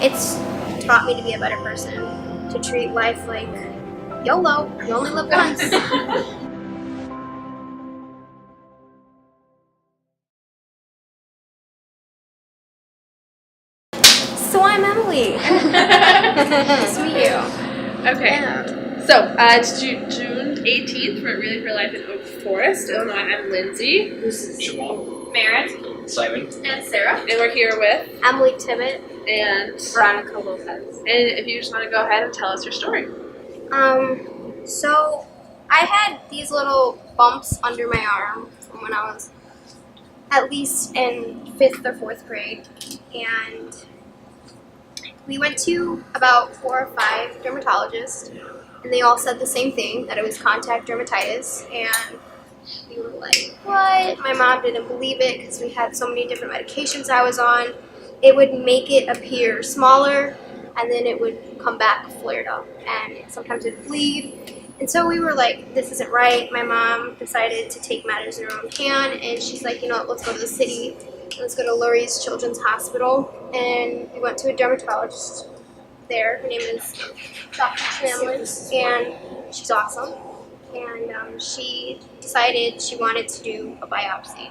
It's taught me to be a better person, to treat life like YOLO, you only live once. So I'm Emily. Nice to meet you. Okay. Yeah. So, it's June 18th. We're at Really for Life in Oak Forest, Illinois. I'm Lindsay. Jamal, Merritt. Simon, And Sarah. And we're here with Emily Tibbett. and Veronica Lopez. And if you just want to go ahead and tell us your story. So I had these little bumps under my arm from when I was at least in 5th or 4th grade, and we went to about 4 or 5 dermatologists, and they all said the same thing, that it was contact dermatitis, and we were like, what? My mom didn't believe it because we had so many different medications I was on. It would make it appear smaller, and then it would come back flared up, and sometimes it would bleed. And so we were like, this isn't right. My mom decided to take matters in her own hand, and she's like, you know what, let's go to the city. Let's go to Lurie's Children's Hospital. And we went to a dermatologist there. Her name is Dr. Chandler, and she's awesome. And she decided she wanted to do a biopsy.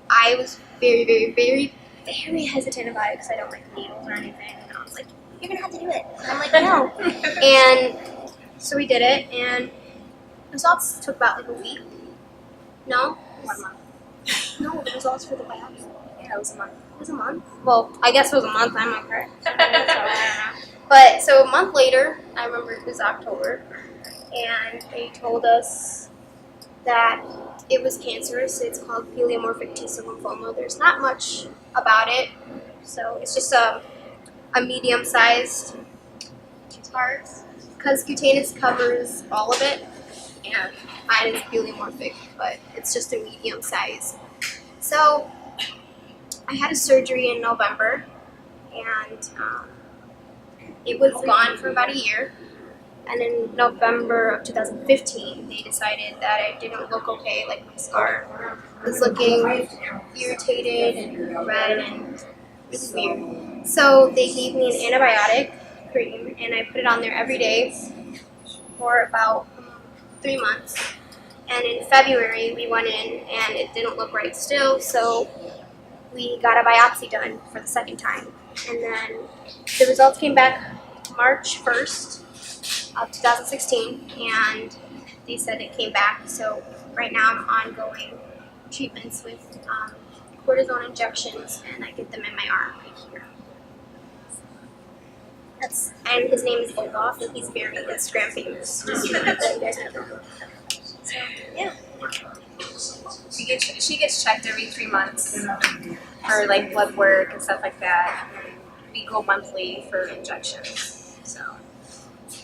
I was very, very, very, very hesitant about it because I don't like needles or anything. And I was like, you're going to have to do it. And I'm like, no. And so we did it, and results took about like a week. No? 1 month. No, the results for the biopsy. Yeah, it was a month. It was a month? Well, I guess it was a month. I'm not correct. So, I don't know. But so a month later, I remember it was October, and they told us that it was cancerous. It's called Pleomorphic T-cell lymphoma. There's not much about it, so it's just a medium-sized part, because cutaneous covers all of it, and mine is pleomorphic, but it's just a medium size. So I had a surgery in November, and it was gone for about a year. And in November of 2015, they decided that it didn't look okay, like my scar was looking irritated and red and really weird. So they gave me an antibiotic cream, and I put it on there every day for about 3 months. And in February, we went in, and it didn't look right still, so we got a biopsy done for the second time. And then the results came back March 1st of 2016, and they said it came back. So right now I'm ongoing treatments with cortisone injections, and I get them in my arm right here. And his name is Olaf, and he's very Instagram famous. Just so you guys know. So, yeah. She gets checked every 3 months for like blood work and stuff like that. We go monthly for injections, so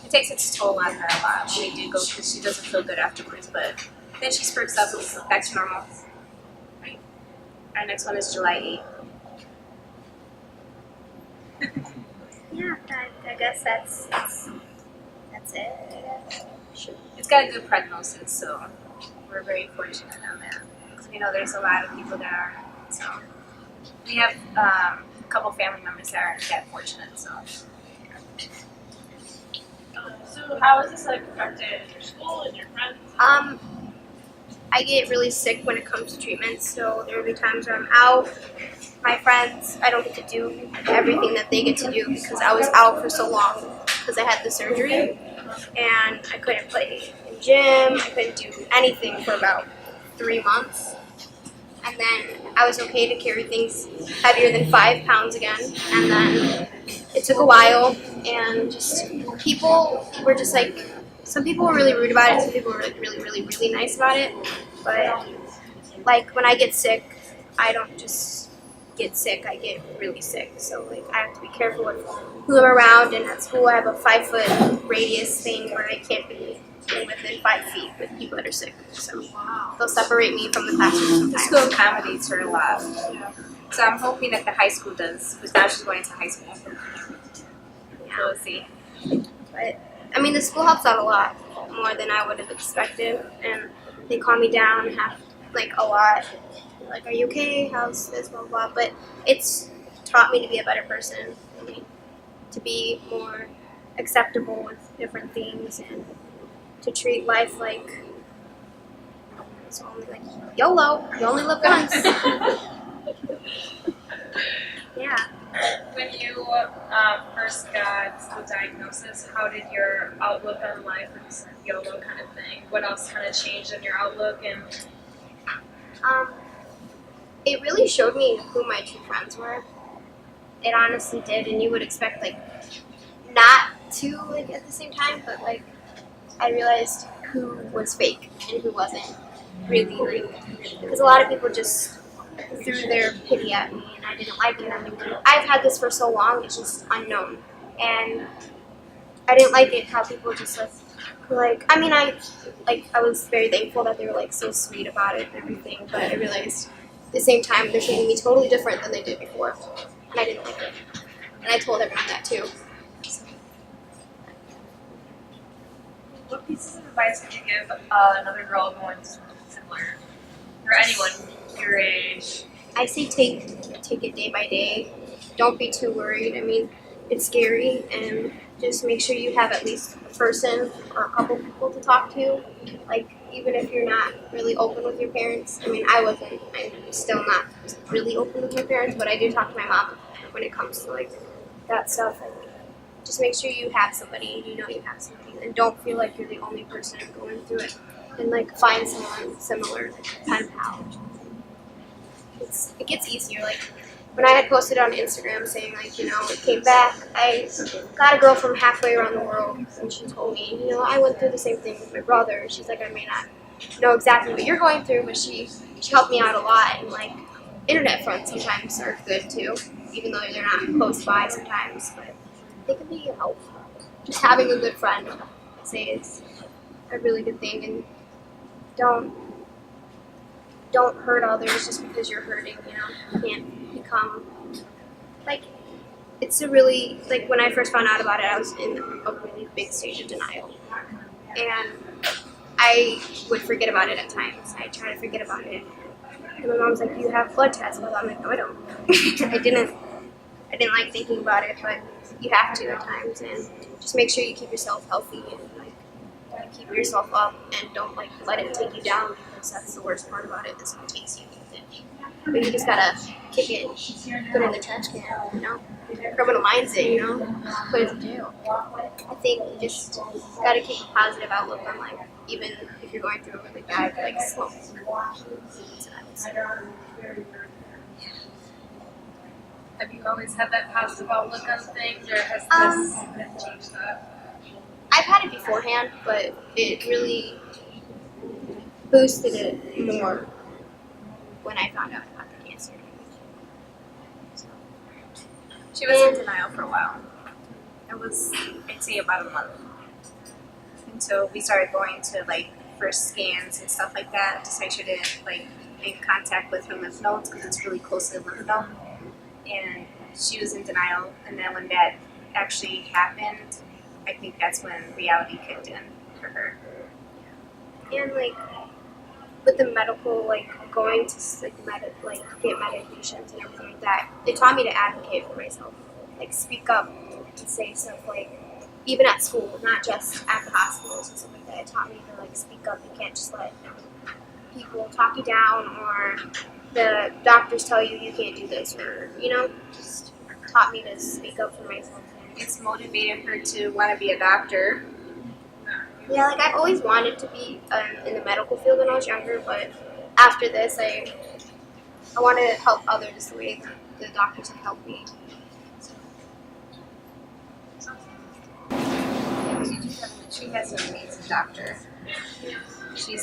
it takes its toll on her a lot. We do go because she doesn't feel good afterwards, but then she spurts up and it's back to normal. Right. Our next one is July 8th. Yeah, I guess that's it, I guess. Sure. It's got a good prognosis, so we're very fortunate on that. Because we know there's a lot of people that are. So we have a couple family members that aren't that fortunate. So. So how has this affected your school and your friends? I get really sick when it comes to treatment, so there will be times where I'm out. My friends, I don't get to do everything that they get to do because I was out for so long because I had the surgery, and I couldn't play in gym, I couldn't do anything for about 3 months. And then I was okay to carry things heavier than 5 pounds again, and then it took a while, and just people were just like, some people were really rude about it, some people were like really, really, really nice about it, but like when I get sick, I don't just get sick, I get really sick, so like I have to be careful with who I'm around, and at school I have a 5-foot radius thing where I can't be within 5 feet with people that are sick, so they'll separate me from the classroom The sometimes. school accommodates her a lot. So I'm hoping that the high school does, because now she's going to high school. So we'll see. But I mean, the school helps out a lot more than I would have expected, and they calm me down like a lot. Like, are you okay? How's this? Blah blah. But it's taught me to be a better person. I mean, to be more acceptable with different things and to treat life like it's only like YOLO, you only live once. Yeah. When you first got the diagnosis, how did your outlook on life, or just YOLO kind of thing? What else kind of changed in your outlook? And It really showed me who my true friends were. It honestly did, and you would expect like not to like at the same time, but like I realized who was fake and who wasn't really like, because a lot of people just threw their pity at me and I didn't like it. I've had this for so long, it's just unknown, and I didn't like it how people just like I mean I was very thankful that they were like so sweet about it and everything, but I realized at the same time they're treating me totally different than they did before, and I didn't like it, and I told everyone that too. what pieces of advice would you give another girl going through something similar, or anyone your age? I say take it day by day. Don't be too worried. I mean, it's scary, and just make sure you have at least a person or a couple people to talk to. Like, even if you're not really open with your parents. I mean, I wasn't. I'm still not really open with my parents, but I do talk to my mom when it comes to like that stuff. And just make sure you have somebody. You know you have somebody, and don't feel like you're the only person going through it. And like find someone similar, like a pen pal. It gets easier. Like when I had posted on Instagram saying like, you know, it came back. I got a girl from halfway around the world, and she told me, you know, I went through the same thing with my brother. She's like, I may not know exactly what you're going through, but she helped me out a lot. And like internet friends sometimes are good too, even though they're not close by sometimes, but they can be helpful. Just having a good friend, I say, is a really good thing, and don't hurt others just because you're hurting, you know. You can't become, like, it's a really, like, when I first found out about it, I was in a really big stage of denial. And I would forget about it at times. I try to forget about it. And my mom's like, you have blood tests? Well, I'm like, no, I don't. I didn't like thinking about it, but you have to at times. And just make sure you keep yourself healthy and, like, keep yourself up and don't, like, let it take you down. That's the worst part about it, is it takes you with it. But you just gotta kick it, put it in the trash can, you know? Criminal mindset, you know? Put it in jail. I think you just gotta keep a positive outlook on life, even if you're going through a really bad, like, slow. Have you always had that positive outlook on things, or has this changed that? I've had it beforehand, but it really boosted it more when I found out about the cancer. So. She was in denial for a while. It was, I'd say, about a month until we started going to like first scans and stuff like that, just make sure to like make contact with her lymph nodes because it's really close to the lymph node. And she was in denial, and then when that actually happened, I think that's when reality kicked in for her. And like with the medical, like going to get medications and everything like that, it taught me to advocate for myself, like speak up and say stuff, like even at school, not just at the hospitals and stuff like that. It taught me to like speak up. You can't just let people talk you down, or the doctors tell you you can't do this, or you know, just taught me to speak up for myself. It's motivated her to want to be a doctor. Yeah, like I've always wanted to be in the medical field when I was younger, but after this, I want to help others the way the doctors have helped me. She has an amazing doctor. She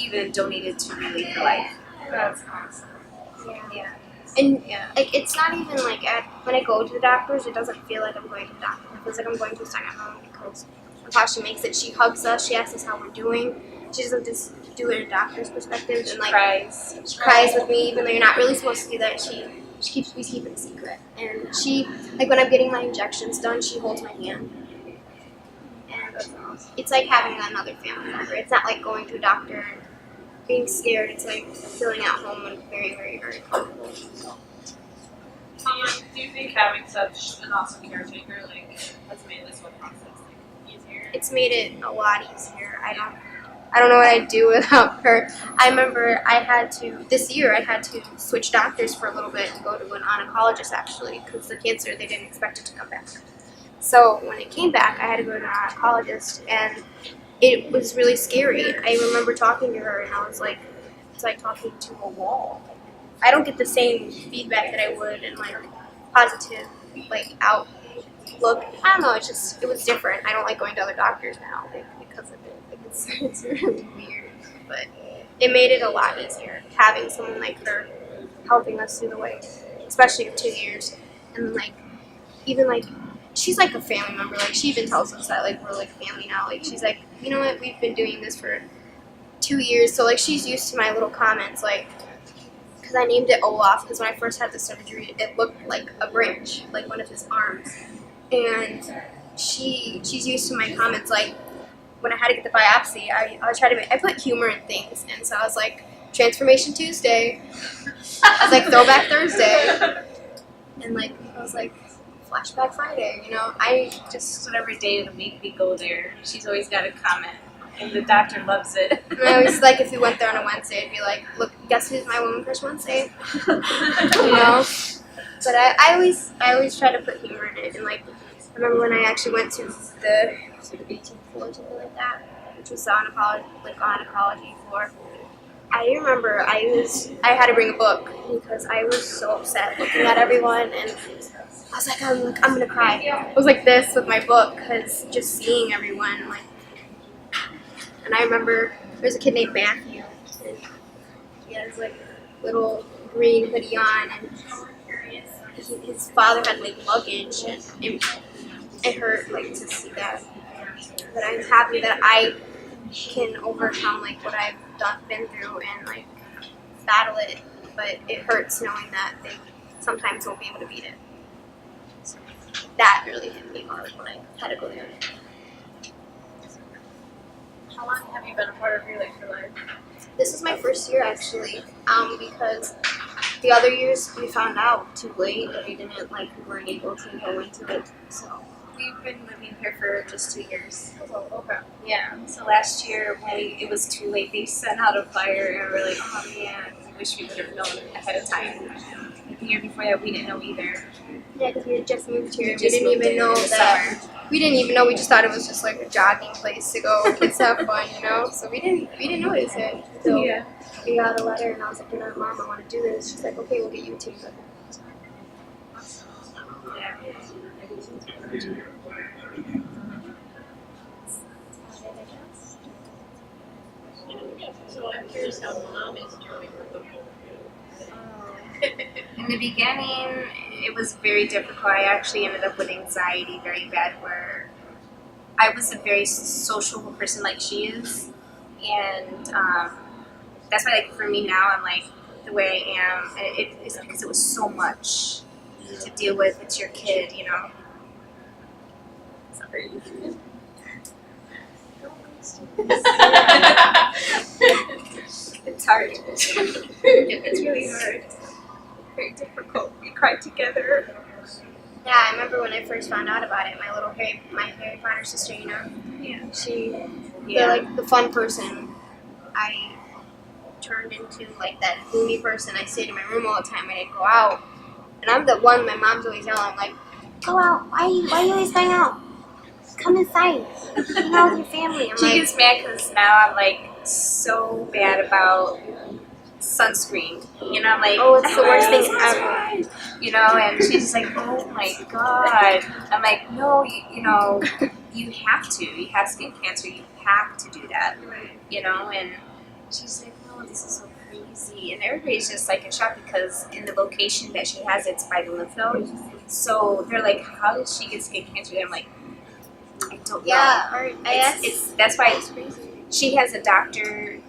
even donated to Relief for Life. That's awesome. Yeah. And like it's not even like when I go to the doctors, it doesn't feel like I'm going to the doctor. It feels like I'm going to a second home because of how she makes it. She hugs us. She asks us how we're doing. She doesn't just do it in a doctor's perspective. And like Cries. She cries with me, even though you're not really supposed to do that. We keep it a secret. And she, like when I'm getting my injections done, she holds my hand. And it's like having another family member. It's not like going to a doctor and being scared. It's like feeling at home and very, very, very comfortable. So. Do you think having such an awesome caretaker has made this whole process easier? It's made it a lot easier. I don't know what I'd do without her. I remember this year I had to switch doctors for a little bit and go to an oncologist actually because the cancer, they didn't expect it to come back. So when it came back, I had to go to an oncologist, and it was really scary. I remember talking to her, and I was like, it's like talking to a wall. I don't get the same feedback that I would in positive outlook. I don't know. It was different. I don't like going to other doctors now because of it. It's really weird, but it made it a lot easier having someone like her helping us through the way, especially of 2 years, and even she's like a family member. She even tells us that we're family now. She's like, you know what, we've been doing this for 2 years, so she's used to my little comments because I named it Olaf because when I first had the surgery, it looked like a branch, like one of his arms, and she's used to my comments when I had to get the biopsy, I put humor in things, and so I was like, Transformation Tuesday, I was like, Throwback Thursday, and I was like, Flashback Friday, I just, Whatever day of the week we go there, she's always got a comment, and the doctor loves it. And I always if we went there on a Wednesday, I'd be like, look, guess who's my Woman Crush Wednesday, But I always try to put humor in it, and I remember when I actually went to the 18th floor, something like that, which was the oncology floor. I remember I had to bring a book because I was so upset looking at everyone, and I was like, I'm gonna cry. I was like this with my book because just seeing everyone, and I remember there's a kid named Matthew, and he has little green hoodie on, and his father had luggage, and it hurt to see that. But I'm happy that I can overcome what I've been through and battle it. But it hurts knowing that they sometimes won't be able to beat it. So that really hit me hard when I had to go there. How long have you been a part of your life? This was my first year actually, because the other years we found out too late that we didn't we weren't able to go into it. So We've been living here for just 2 years. Oh, okay. Yeah, so last year when it was too late, they sent out a flyer, and we're like, oh man, we wish we would have known ahead of time. The year before that, we didn't know either. yeah, because we had just moved here. We didn't even know that. We didn't even know. We just thought it was just a jogging place to go kids have fun, So we didn't notice it. So Yeah. we got a letter, and I was like, Mom, I want to do this. She's like, okay, we'll get you a team. So I'm curious how Mom is doing with the book. In the beginning, it was very difficult. I actually ended up with anxiety very bad, where I was a very sociable person like she is, and that's why for me now I'm the way I am. It's because it was so much to deal with. It's your kid, Sorry. It's hard. It's really hard. Very difficult. We cried together. Yeah, I remember when I first found out about it. My Harry Potter sister, Yeah. the fun person, I turned into that gloomy person. I stayed in my room all the time. I didn't go out, and I'm the one. My mom's always yelling "Go out! Why are you always going out? Come inside, with your family." She gets mad because now I'm so bad about sunscreen. I'm oh, it's the worst thing ever. And she's just oh my god. I'm no, you have to. You have skin cancer. You have to do that. And she's no, this is so crazy. And everybody's just in shock because in the location that she has, it's by the lymph node. So they're how did she get skin cancer? And I'm I don't know. Yeah, That's why it's crazy. She has a doctor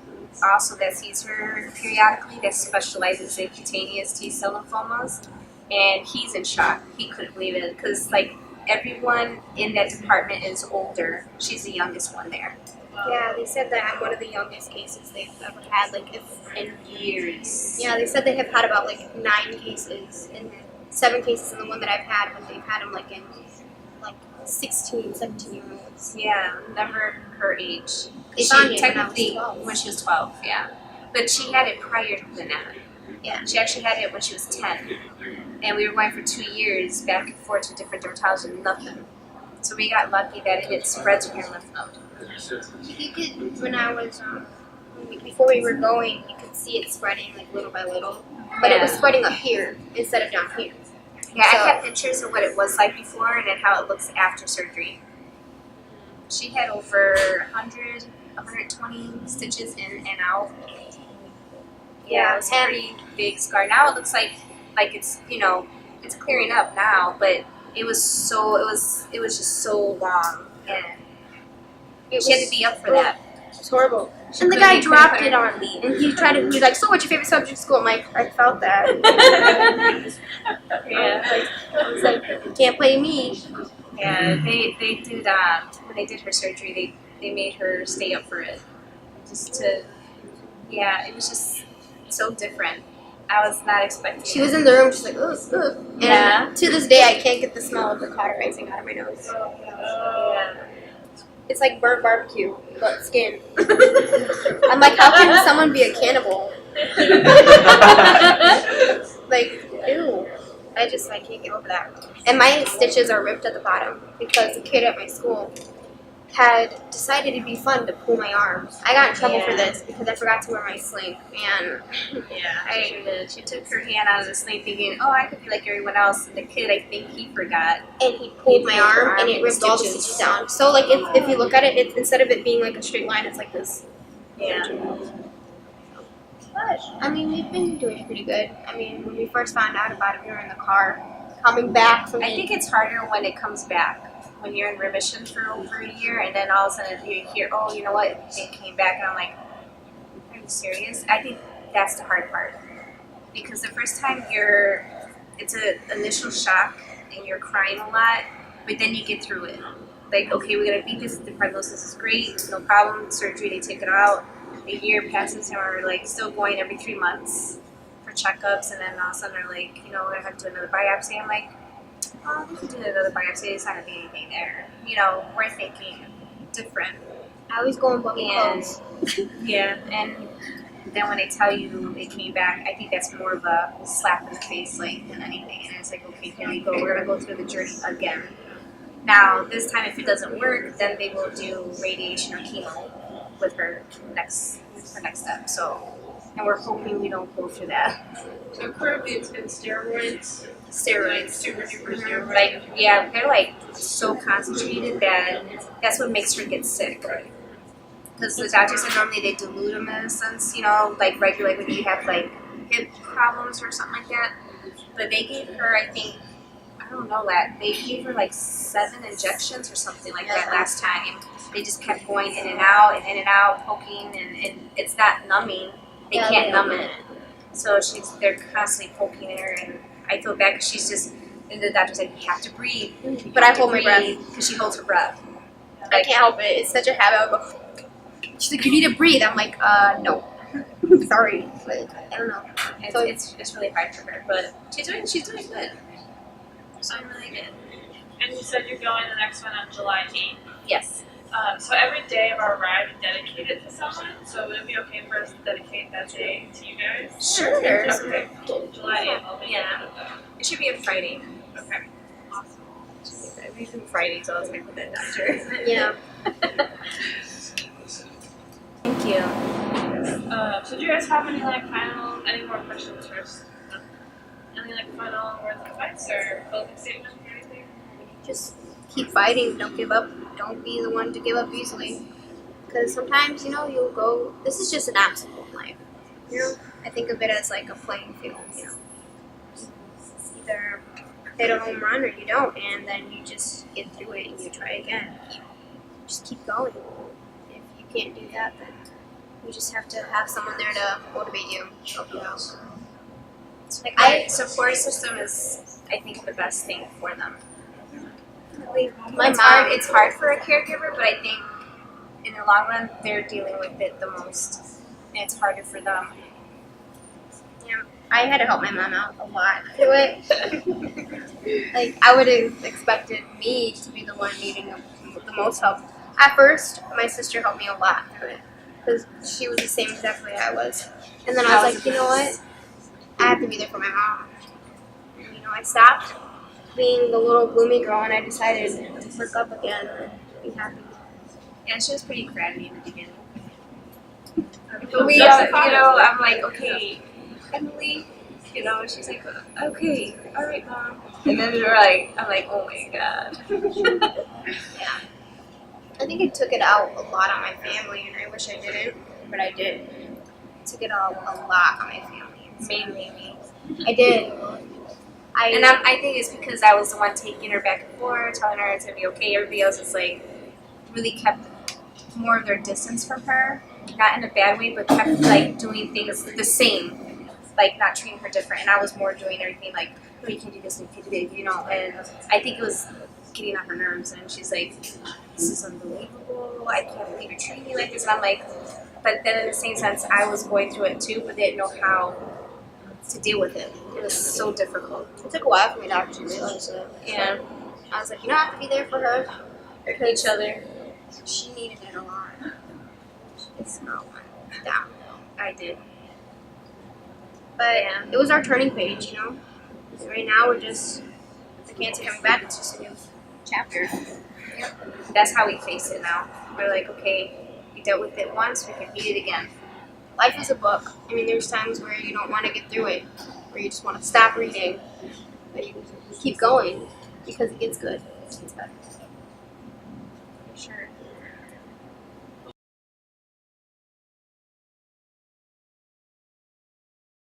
also that sees her periodically that specializes in cutaneous T-cell lymphomas, and he's in shock. He couldn't believe it because everyone in that department is older. She's the youngest one there. Yeah, they said that I'm one of the youngest cases they've ever had, In years. Yeah, they said they have had about 9 cases in 7 cases in the one that I've had, but they've had them like in like 16, 17-year-olds. Yeah, never her age. They She found it technically when when she was 12, yeah. But she had it prior than that. Yeah. She actually had it when she was 10. And we were going for 2 years back and forth to different dermatologists and nothing. So we got lucky that it spread to your lymph node. You could, when I was, before we were going, you could see it spreading like little by little. But it was spreading up here instead of down here. Yeah, So- I have pictures of what it was like before and then how it looks after surgery. She had over 100, 120 stitches in and out. Yeah, it was a pretty big scar. Now it looks like it's, you know, it's clearing up now, but it was just so long, and she had to be up for that. It was horrible. And the guy dropped it on me, and he was like, "So what's your favorite subject in school?" I'm like, I felt that. Yeah. I was like, "You can't play me." Yeah, they did when they did her surgery, they made her stay up for it. Just to, yeah, it was just so different. I was not expecting She it. was in the room, she's like, "Ugh, ugh." And Yeah. to this day, I can't get the smell of the cauterizing out of my nose. Yeah. It's like burnt barbecue, but skin. I'm like, how can someone be a cannibal? Like, ew. I can't get over that. And my stitches are ripped at the bottom because a kid at my school had decided it'd be fun to pull my arm. I got in trouble for this because I forgot to wear my sling, and Yeah, she took her hand out of the sling thinking, oh, I could be like everyone else. And the kid, I think he forgot. and he pulled my arm and it ripped all the stitches down. So like if you look at it, it's instead of it being like a straight line, it's like this. Yeah. But I mean, we've been doing pretty good. I mean, when we first found out about it, we were in the car coming back from. I think it's harder when it comes back. When you're in remission for over a year, and then all of a sudden you hear, oh, you know what, it came back, and I'm like, are you serious? I think that's the hard part. Because the first time it's an initial shock, and you're crying a lot, but then you get through it. Like, okay, we're going to beat this, the prognosis is great, no problem, surgery, they take it out. A year passes, and we're like still going every 3 months for checkups, and then all of a sudden they're like, you know, we're going to have to do another biopsy. I'm like, oh, we can do another biopsy, it's not going to be anything there. You know, we're thinking different. I always go in bummy clothes. Yeah, and then when they tell you it came back, I think that's more of a slap in the face, like, than anything. And it's like, okay, here we go, we're going to go through the journey again. Now, this time if it doesn't work, then they will do radiation or chemo with her next step. So, and we're hoping we don't go through that. So currently it's been steroids. Steroids. Super duper steroids. Like, yeah, they're like so concentrated that that's what makes her get sick. Because the doctors said normally they dilute them in a sense, you know, like regular when you have like hip problems or something like that. But they gave her, I think, I don't know that, they gave her like 7 injections or something like that last time. They just kept going in and out, poking, and it's not numbing. They can't numb it. So they're constantly poking her, and I feel bad because she's just, and the doctor said, you have to breathe. But I hold my breath. Because she holds her breath. I can't help it. It's such a habit. I'll go. She's like, you need to breathe. I'm like, no. Sorry, but I don't know. So it's really hard for her, but she's doing good. So I'm really good. And you said you're going the next one on July 8th. Yes. So every day of our ride we dedicate it to someone. So would it be okay for us to dedicate that day to you guys? Sure. Okay. July 8th. I'll make Yeah. note of that. It should be a Friday. Okay. Awesome. We do Friday, so I was going to put that doctor. Yeah. Thank you. So do you guys have any more questions first? Any final words of advice or closing statement or anything? Just keep fighting. Don't give up. Don't be the one to give up easily. Because sometimes, you'll go, this is just an obstacle in life. I think of it as like a playing field, Either hit a home run or you don't, and then you just get through it and you try again. Just keep going. If you can't do that, then you just have to have someone there to motivate you, help you out. Like support system is, I think, the best thing for them. It's hard for a caregiver, but I think in the long run, they're dealing with it the most, and it's harder for them. Yeah. I had to help my mom out a lot through it. Like, I would have expected me to be the one needing the most help. At first, my sister helped me a lot through it because she was the same exact way I was. And then I was like, you know what? I have to be there for my mom. And, you know, I stopped being the little gloomy girl and I decided to perk up again and be happy. And she was pretty crabby in the beginning. Feel We, justified. you know, I'm like, okay, Emily, you know, she's like, okay, all right, mom. And then we're like, I'm like, oh my god. Yeah. I think it took it out a lot on my family, and I wish I didn't, but I did. It took it out a lot on my family. Mainly me. I did. And I think it's because I was the one taking her back and forth, telling her it's gonna be okay. Everybody else is like, really kept more of their distance from her. Not in a bad way, but kept like doing things the same, like not treating her different. And I was more doing everything like, oh, you can do this, you can do that, you know. And I think it was getting on her nerves. And she's like, this is unbelievable. I can't believe you're treating me like this. And I'm like, but then in the same sense, I was going through it too, but didn't know how to deal with it. It was so difficult. It took a while for me to actually realize it. And I was like, you know, I have to be there for her. for each other, She needed it a lot. It's not one down. I did. But Yeah. it was our turning page, you know? Right now, we're just, the cancer coming back, it's just a new chapter. That's how we face it now. We're like, okay, we dealt with it once, we can beat it again. Life is a book. I mean, there's times where you don't want to get through it, where you just want to stop reading, but you keep going because it gets good. It gets better. For sure.